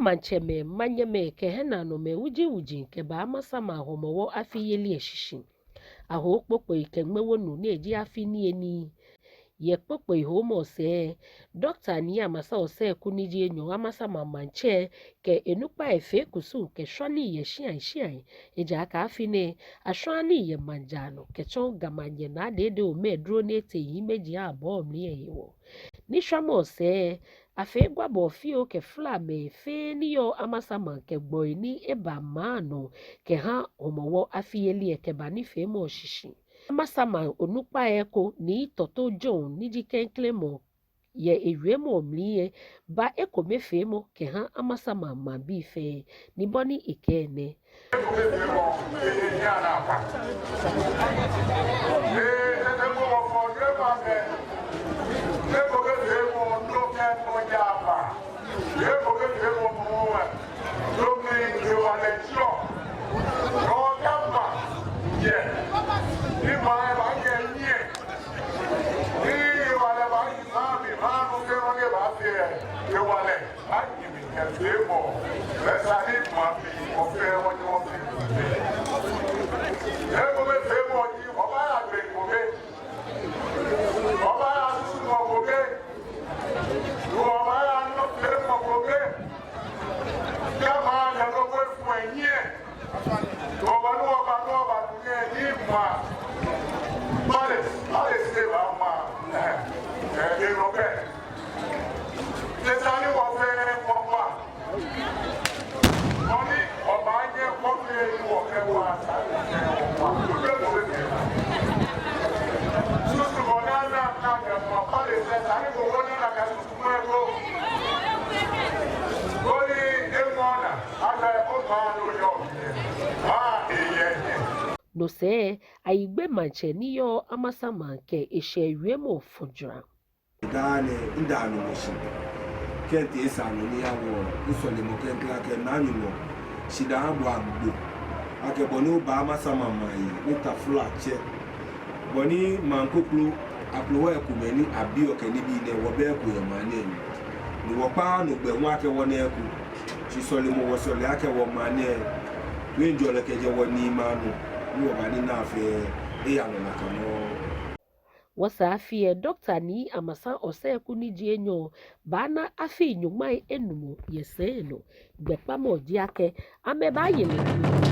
mancheme manyeme ke hena no me wuji ke ba Amasaman Homowo afiyeli eshishi aho kpokpo ikengme wonu neji afini eni ye kpokpo ihomo se Dr. Nii Amasa Osieku niji enyo Amasaman manche ke enukpa efe kusu ke shwani ye shian eja aka afine ashwani ye manjano ke chonga manye na dede ome dro nete yimeji abo mliye yewo ni shwamo se afe gwa bofio ke flame fe niyo Amasaman ke boy ni eba mano ke ha Homowo afiyeli ke bani fe mo shishi Amasaman onukpa eko ni toto John niji kenklemo ye ewiemo mliye ba eko mefemo ke ha Amasaman mabi fe ni boni ikene no se aigbe manche niyo Amasaman ke eshe wiemo fudra dane ndano moshi kente esano ni yawo usole mo kenkla ke nanu mo shida abu agbo ake bonu ba Amasaman mai uta flache boni mankoklu aplowe kumeni abi okeni bi ne wo be ku ye mane ni wo pa no gbe won ake won eku shi sole mo wo sole ake wo mane we njole ke je woni manu ni wo mani na fe e ya no nakamo wasa afie Dr. Nii Amasa Osieku niji enyo bana afi nyumai enumu yeseno gbepamo diake ameba yele